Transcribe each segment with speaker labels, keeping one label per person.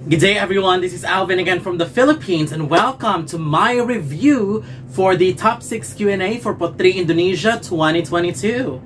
Speaker 1: Good day everyone, this is Alvin again from the Philippines and welcome to my review for the top 6 Q&A for Puteri Indonesia 2022.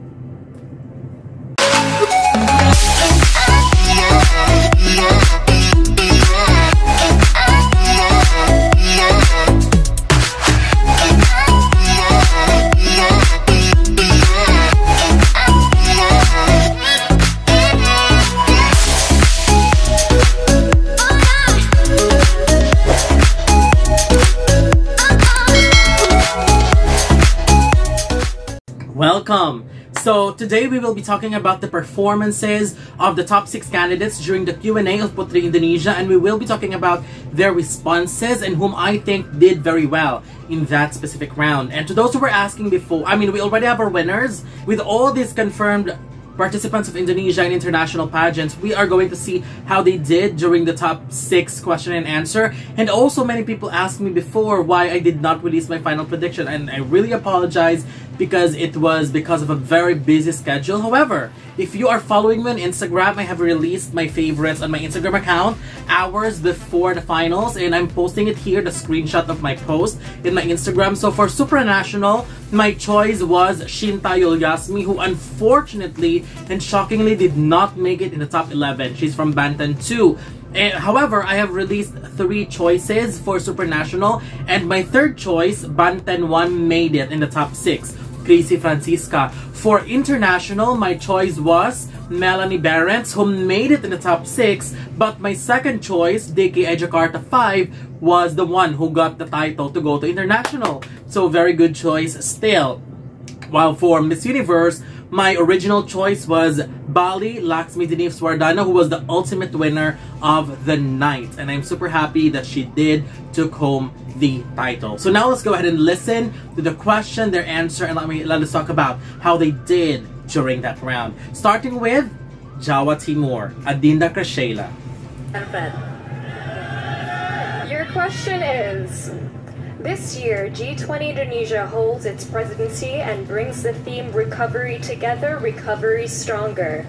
Speaker 1: Welcome! So today we will be talking about the performances of the top 6 candidates during the Q&A of Puteri Indonesia, and we will be talking about their responses and whom I think did very well in that specific round. And to those who were asking before, we already have our winners. With all these confirmed participants of Indonesia in international pageants, we are going to see how they did during the top 6 question and answer. And also many people asked me before why I did not release my final prediction, and I really apologize because it was because of a very busy schedule. However, if you are following me on Instagram, I have released my favorites on my Instagram account hours before the finals, and I'm posting it here, the screenshot of my post in my Instagram. So for Supranational, my choice was Laksmi, who unfortunately and shockingly did not make it in the top 11. She's from Banten 2. However, I have released 3 choices for Supranational, and my third choice, Banten 1, made it in the top 6. Crazy Francisca. For international, my choice was Melanie Berentz, who made it in the top 6, but my second choice, JAKARTA 5, was the one who got the title to go to international. So very good choice still. While for Miss Universe, my original choice was BALI, Laksmi, Neefe, Suardana, who was the ultimate winner of the night. And I'm super happy that she took home the title. So now let's go ahead and listen to the question, their answer, and let us talk about how they did during that round. Starting with JAWA Timur, Adinda Krashela.
Speaker 2: Your question is, this year, G20 Indonesia holds its presidency and brings the theme Recovery Together, Recovery Stronger.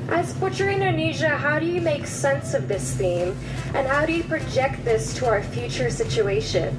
Speaker 2: As Puteri Indonesia, how do you make sense of this theme? And how do you project this to our future situation?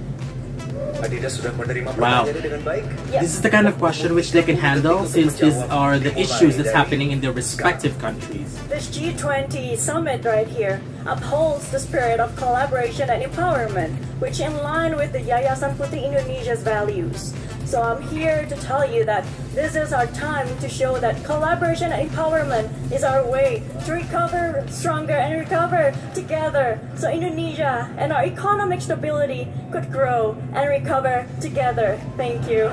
Speaker 1: Wow. This is the kind of question which they can handle, since these are the issues that's happening in their respective countries.
Speaker 3: This G20 summit right here upholds the spirit of collaboration and empowerment, which in line with the Yayasan Puteri Indonesia's values. So I'm here to tell you that this is our time to show that collaboration and empowerment is our way to recover stronger and recover together, so Indonesia and our economic stability could grow and recover together. Thank you.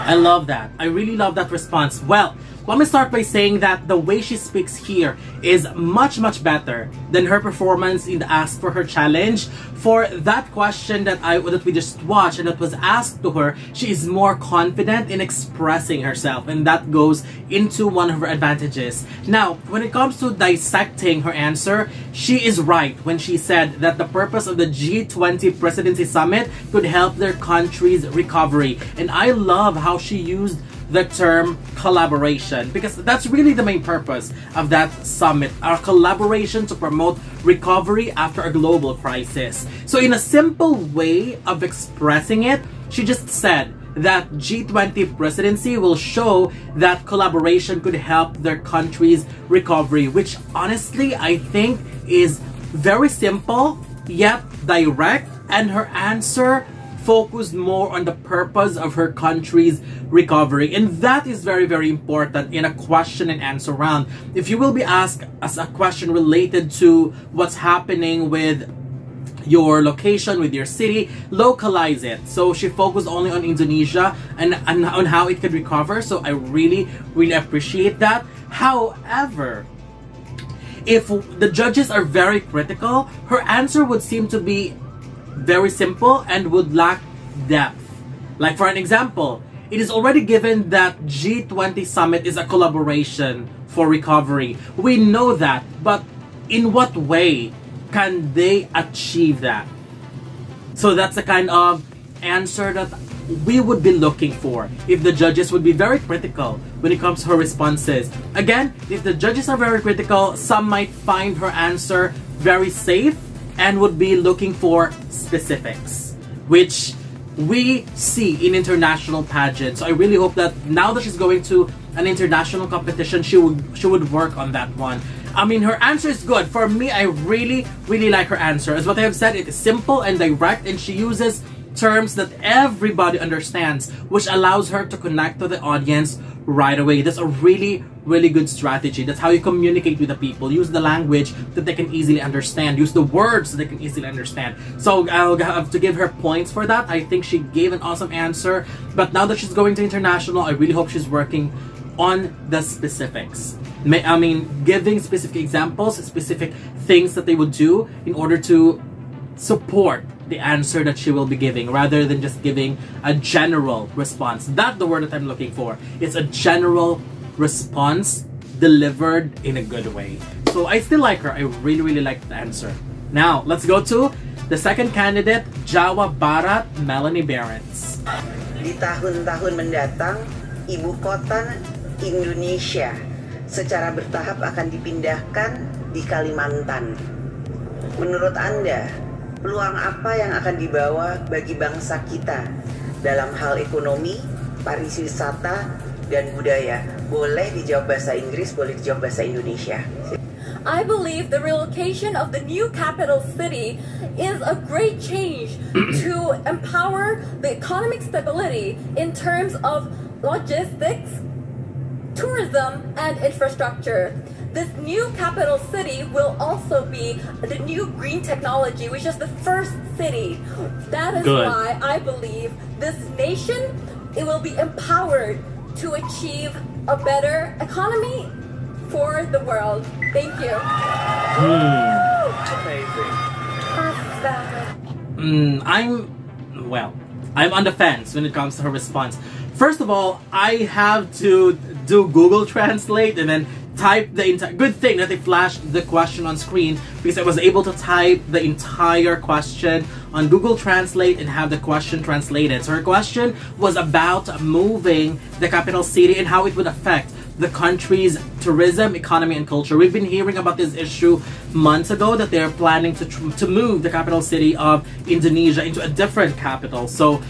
Speaker 1: I love that. I really love that response. Well, let me start by saying that the way she speaks here is much better than her performance in the Ask for Her challenge. For that question that we just watched and that was asked to her, she is more confident in expressing herself, and that goes into one of her advantages. Now, when it comes to dissecting her answer, she is right when she said that the purpose of the G20 Presidency Summit could help their country's recovery. And I love how she used the term collaboration, because that's really the main purpose of that summit, our collaboration to promote recovery after a global crisis. So in a simple way of expressing it, she just said that G20 presidency will show that collaboration could help their country's recovery, which honestly I think is very simple yet direct, and her answer focused more on the purpose of her country's recovery. And that is very important in a question and answer round. If you will be asked as a question related to what's happening with your location, with your city, localize it. So she focused only on Indonesia and on how it could recover. So I really appreciate that. However, if the judges are very critical, her answer would seem to be very simple and would lack depth. Like for an example, it is already given that G20 summit is a collaboration for recovery. We know that, but in what way can they achieve that? So that's the kind of answer that we would be looking for if the judges would be very critical when it comes to her responses. Again, if the judges are very critical, some might find her answer very safe and would be looking for specifics, which we see in international pageants. So I really hope that now that she's going to an international competition, she would work on that one. I mean, her answer is good. For me, I really like her answer. As what I have said, it is simple and direct, and she uses terms that everybody understands, which allows her to connect to the audience right away. That's a really good strategy. That's how you communicate with the people. Use the language that they can easily understand. Use the words that they can easily understand. So I'll have to give her points for that. I think she gave an awesome answer. But now that she's going to international, I really hope she's working on the specifics. I mean, giving specific examples, specific things that they would do in order to support the answer that she will be giving, rather than just giving a general response. That's the word that I'm looking for. It's a general response delivered in a good way. So I still like her. I really like the answer. Now, let's go to the second candidate, JAWA BARAT, Melanie Berentz.
Speaker 4: Di tahun-tahun mendatang, ibu kota Indonesia secara bertahap akan dipindahkan di Kalimantan. Menurut Anda, peluang apa yang akan dibawa bagi bangsa kita dalam hal ekonomi, pariwisata, dan budaya? Boleh dijawab bahasa Inggris, boleh dijawab bahasa Indonesia.
Speaker 3: I believe the relocation of the new capital city is a great change to empower the economic stability in terms of logistics, tourism, and infrastructure. This new capital city will also be the new green technology, which is the first city. That is why I believe this nation, it will be empowered to achieve a better economy for the world. Thank you.
Speaker 4: Amazing.
Speaker 1: I'm on the fence when it comes to her response. First of all, I have to do Google Translate and then type the entire... Good thing that they flashed the question on screen, because I was able to type the entire question on Google Translate and have the question translated. So her question was about moving the capital city and how it would affect the country's tourism, economy, and culture. We've been hearing about this issue months ago, that they're planning to move the capital city of Indonesia into a different capital. So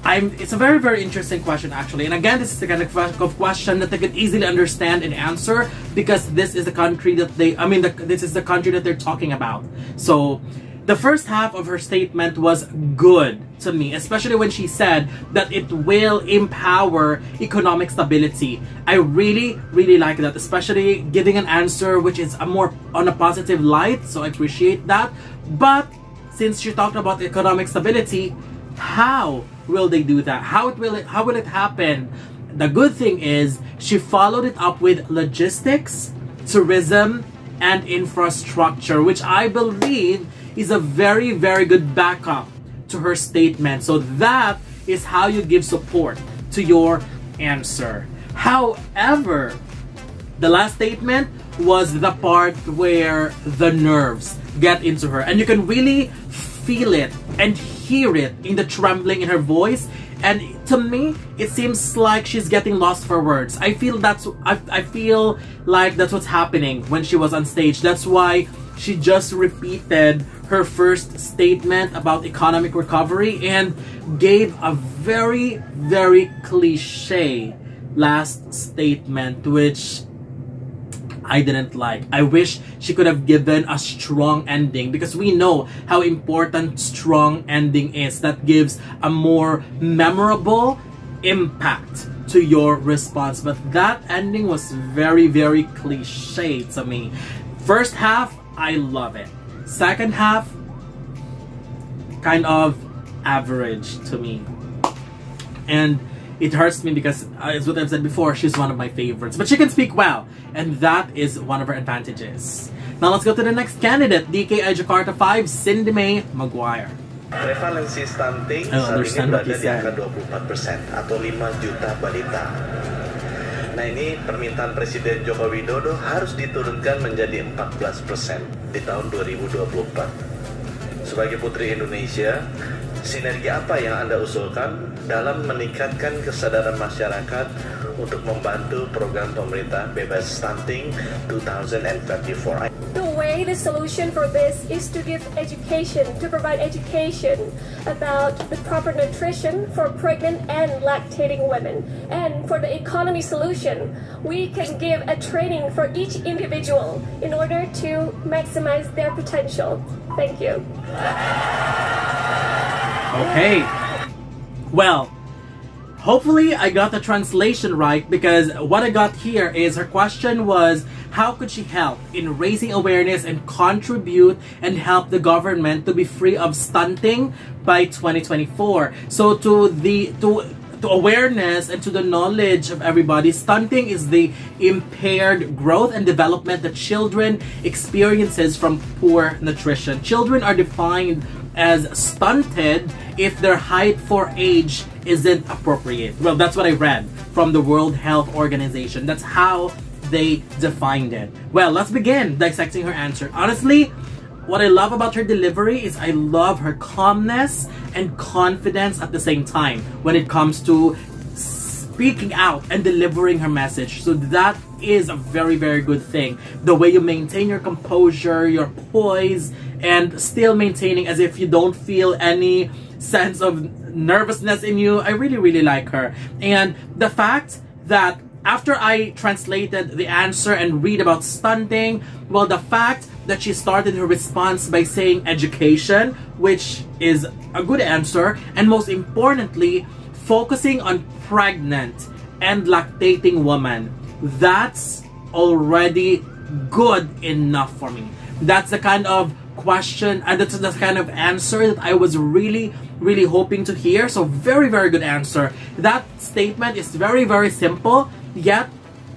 Speaker 1: it's a very interesting question, actually. And again, this is the kind of question that they could easily understand and answer, because this is the country that this is the country that they're talking about. So the first half of her statement was good to me, especially when she said that it will empower economic stability. I really like that, especially giving an answer which is more on a positive light, so I appreciate that. But since she talked about economic stability, how will they do that? How will it happen? The good thing is she followed it up with logistics, tourism, and infrastructure, which I believe is a very good backup to her statement. So that is how you give support to your answer. However, the last statement was the part where the nerves get into her, and you can really feel it and hear it in the trembling in her voice. And to me, it seems like she's getting lost for words. I feel like that's what's happening when she was on stage. That's why she just repeated her first statement about economic recovery and gave a very cliche last statement, which I didn't like. I wish she could have given a strong ending, because we know how important strong ending is. That gives a more memorable impact to your response. But that ending was very cliche to me. First half, I love it. Second half, kind of average to me. And it hurts me because, as what I've said before, she's one of my favorites. But she can speak well, and that is one of her advantages. Now let's go to the next candidate, DKI Jakarta 5, Cindy May McGuire.
Speaker 5: Prevalensi stunting saat ini berada di angka 24% atau 5 juta balita. Nah, ini permintaan Presiden Joko Widodo harus diturunkan menjadi 14% di tahun 2024. Sebagai Puteri Indonesia, sinergi apa yang Anda usulkan dalam meningkatkan kesadaran masyarakat untuk membantu program pemerintah bebas stunting 2024.
Speaker 6: The way the solution for this is to give education, to provide education about the proper nutrition for pregnant and lactating women. And for the economy solution, we can give a training for each individual in order to maximize their potential. Thank you.
Speaker 1: Okay. Well, hopefully I got the translation right, because what I got here is her question was, how could she help in raising awareness and contribute and help the government to be free of stunting by 2024? So to awareness and to the knowledge of everybody, stunting is the impaired growth and development that children experiences from poor nutrition. Children are defined as stunted if their height for age isn't appropriate. Well, that's what I read from the World Health Organization. That's how they defined it. Well, let's begin dissecting her answer. Honestly, what I love about her delivery is I love her calmness and confidence at the same time when it comes to speaking out and delivering her message. So that is a very, very good thing. The way you maintain your composure, your poise, and still maintaining as if you don't feel any sense of nervousness in you. I really, really like her. And the fact that after I translated the answer and read about stunting, well, the fact that she started her response by saying education, which is a good answer, and most importantly, focusing on pregnant and lactating women, that's already good enough for me. That's the kind of question and that's the kind of answer that I was really, really hoping to hear. So very, very good answer. That statement is very, very simple, yet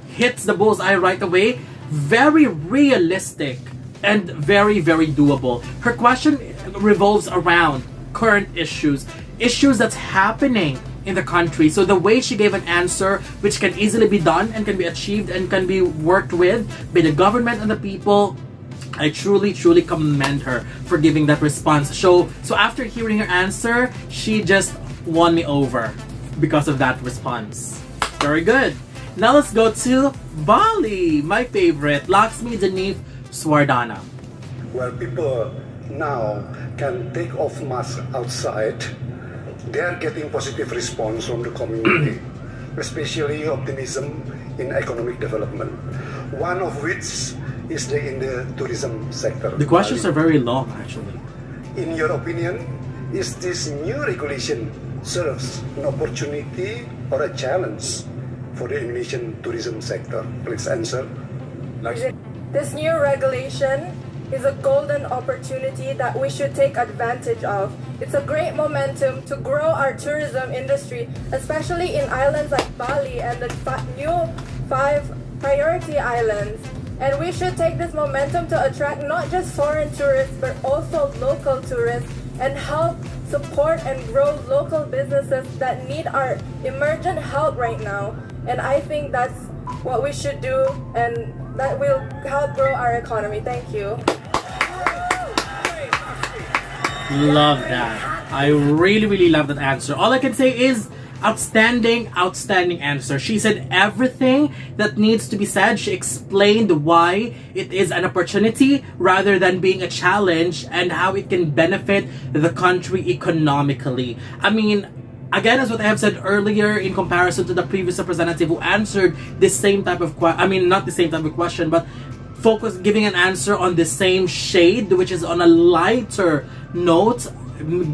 Speaker 1: hits the bullseye right away. Very realistic and very, very doable. Her question revolves around current issues that's happening in the country. So the way she gave an answer which can easily be done and can be achieved and can be worked with by the government and the people, I truly, truly commend her for giving that response. So after hearing her answer, she just won me over because of that response. Very good. Now let's go to BALI, my favorite, Laksmi, Neefe, Suardana.
Speaker 7: Well, people now can take off masks outside. They are getting positive response from the community, especially optimism in economic development. One of which is in the tourism sector.
Speaker 1: The questions are very long, actually.
Speaker 7: In your opinion, is this new regulation serves an opportunity or a challenge for the Indonesian tourism sector? Please answer.
Speaker 6: This new regulation is a golden opportunity that we should take advantage of. It's a great momentum to grow our tourism industry, especially in islands like Bali and the new 5 priority islands. And we should take this momentum to attract not just foreign tourists, but also local tourists, and help support and grow local businesses that need our emergent help right now. And I think that's what we should do, and that will help grow our economy. Thank you.
Speaker 1: Love that. I really, really love that answer. All I can say is outstanding, outstanding answer. She said everything that needs to be said. She explained why it is an opportunity rather than being a challenge and how it can benefit the country economically. I mean, again, as what I have said earlier in comparison to the previous representative who answered the same type of question, I mean, not the same type of question, but giving an answer on the same shade, which is on a lighter note,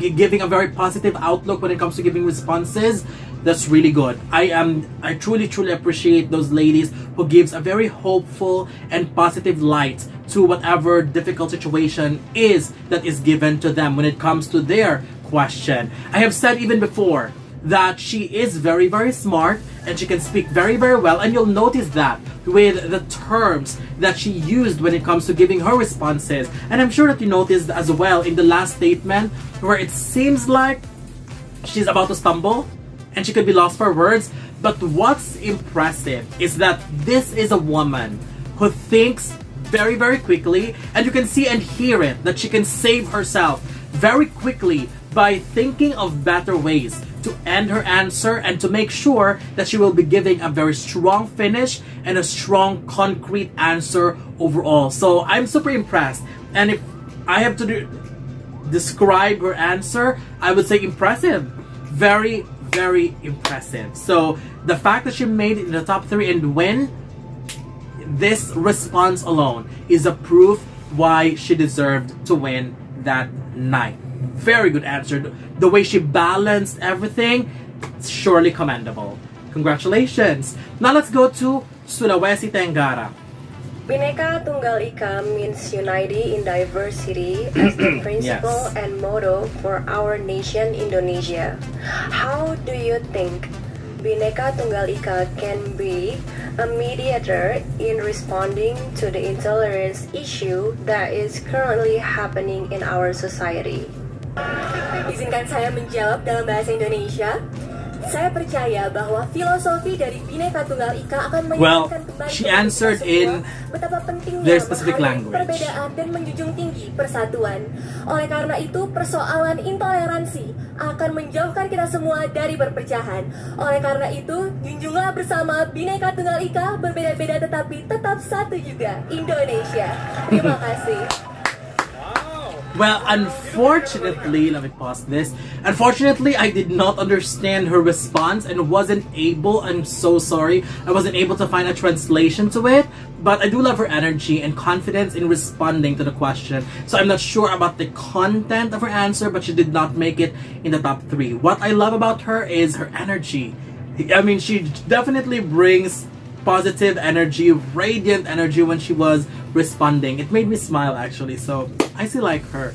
Speaker 1: giving a very positive outlook when it comes to giving responses. That's really good. I truly, truly appreciate those ladies who gives a very hopeful and positive light to whatever difficult situation that is given to them when it comes to their question. I have said even before that she is very, very smart and she can speak very, very well, and you'll notice that with the terms that she used when it comes to giving her responses. And I'm sure that you noticed as well in the last statement where it seems like she's about to stumble and she could be lost for words. But what's impressive is that this is a woman who thinks very, very quickly, and you can see and hear it that she can save herself very quickly by thinking of better ways to end her answer and to make sure that she will be giving a very strong finish and a strong, concrete answer overall. So I'm super impressed. And if I have to describe her answer, I would say impressive. Very, very impressive. So the fact that she made it in the top 3 and win, this response alone is a proof why she deserved to win that night. Very good answer. The way she balanced everything, surely commendable. Congratulations. Now let's go to Sulawesi Tenggara.
Speaker 2: Bhinneka Tunggal Ika means unity in diversity as the principle and motto for our nation, Indonesia. How do you think Bhinneka Tunggal Ika can be a mediator in responding to the intolerance issue that is currently happening in our society?
Speaker 3: Izinkan saya menjawab dalam bahasa Indonesia. Saya percaya bahwa filosofi dari Bhinneka Tunggal Ika akan mengingatkan kembali
Speaker 1: she answered in
Speaker 3: betapa pentingnya
Speaker 1: their specific language.
Speaker 3: Perbedaan dan menjunjung tinggi persatuan. Oleh karena itu, persoalan intoleransi akan menjauhkan kita semua dari perpecahan. Oleh karena itu, junjunglah bersama Bhinneka Tunggal Ika, berbeda-beda tetapi tetap satu juga, Indonesia. Terima kasih.
Speaker 1: Well, unfortunately, let me pause this. Unfortunately, I did not understand her response and wasn't able, I'm so sorry, I wasn't able to find a translation to it. But I do love her energy and confidence in responding to the question. So I'm not sure about the content of her answer, but she did not make it in the top 3. What I love about her is her energy. I mean, she definitely brings positive energy, radiant energy when she was responding. It made me smile actually, so I still like her.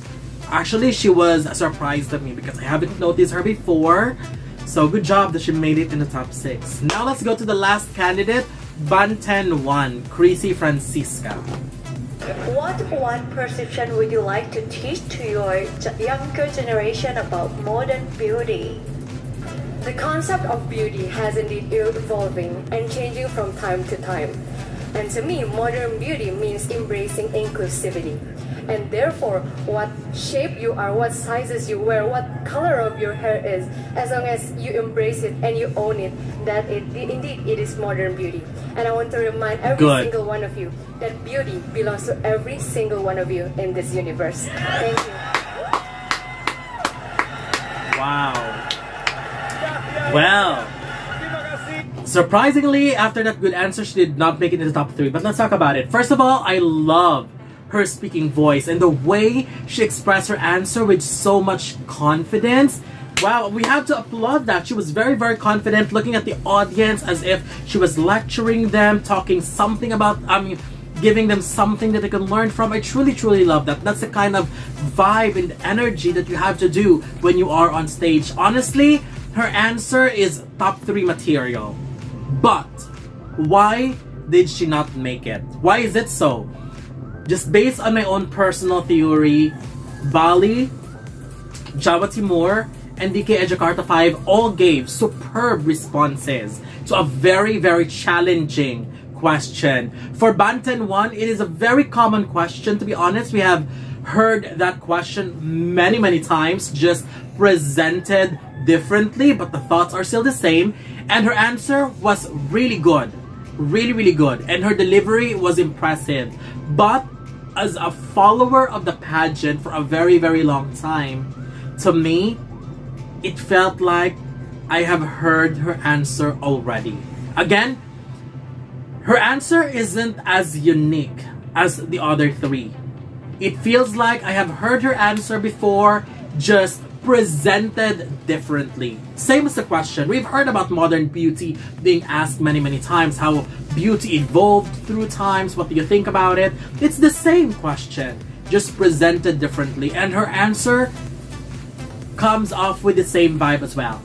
Speaker 1: Actually, she was a surprise to me because I haven't noticed her before. So good job that she made it in the top 6. Now let's go to the last candidate, Banten 1, Chrissy Francisca.
Speaker 2: What one perception would you like to teach to your younger generation about modern beauty? The concept of beauty has indeed evolving and changing from time to time. And to me, modern beauty means embracing inclusivity. And therefore, what shape you are, what sizes you wear, what color of your hair is, as long as you embrace it and you own it, that indeed it is modern beauty. And I want to remind every single one of you that beauty belongs to every single one of you in this universe. Thank you.
Speaker 1: Wow. Well, surprisingly, after that good answer, she did not make it in the top 3. But let's talk about it. First of all, I love her speaking voice and the way she expressed her answer with so much confidence. Wow, we have to applaud that. She was very, very confident, looking at the audience as if she was lecturing them, talking something about, giving them something that they can learn from. I truly, truly love that. That's the kind of vibe and energy that you have to do when you are on stage. Honestly, her answer is top 3 material. But why did she not make it? Why is it so? Just based on my own personal theory, BALI, JAWA Timur, and DK JAKARTA 5 all gave superb responses to a very, very challenging question. For Banten 1, it is a very common question, to be honest. We have heard that question many, many times, just presented differently, but the thoughts are still the same. And her answer was really good. Really, really good. And her delivery was impressive. But as a follower of the pageant for a very, very long time, to me, it felt like I have heard her answer already. Again, her answer isn't as unique as the other 3. It feels like I have heard her answer before, just presented differently. Same as the question. We've heard about modern beauty being asked many, many times, how beauty evolved through times, what do you think about it? It's the same question, just presented differently. And her answer comes off with the same vibe as well.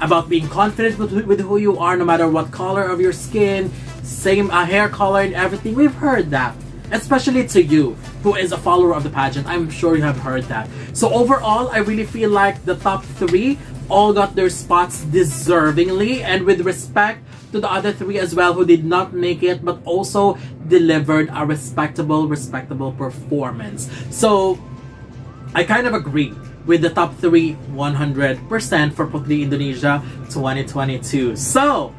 Speaker 1: About being confident with who you are, no matter what color of your skin, same hair color and everything. We've heard that. Especially to you, who is a follower of the pageant. I'm sure you have heard that. So overall, I really feel like the top 3 all got their spots deservingly, and with respect to the other 3 as well who did not make it but also delivered a respectable performance. So I kind of agree with the top 3 100% for Puteri Indonesia 2022. So,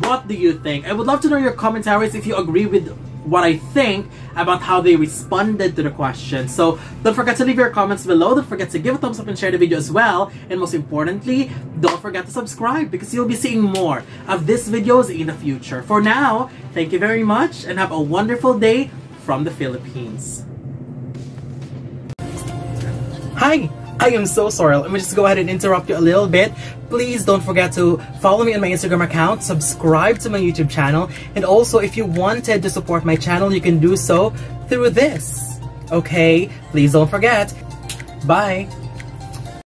Speaker 1: what do you think? I would love to know your commentaries if you agree with what I think about how they responded to the question. So don't forget to leave your comments below. Don't forget to give a thumbs up and share the video as well. And most importantly, don't forget to subscribe because you'll be seeing more of these videos in the future. For now, thank you very much and have a wonderful day from the Philippines. Hi! I am so sorry. Let me just go ahead and interrupt you a little bit. Please don't forget to follow me on my Instagram account, subscribe to my YouTube channel, and also if you wanted to support my channel, you can do so through this. Okay? Please don't forget. Bye!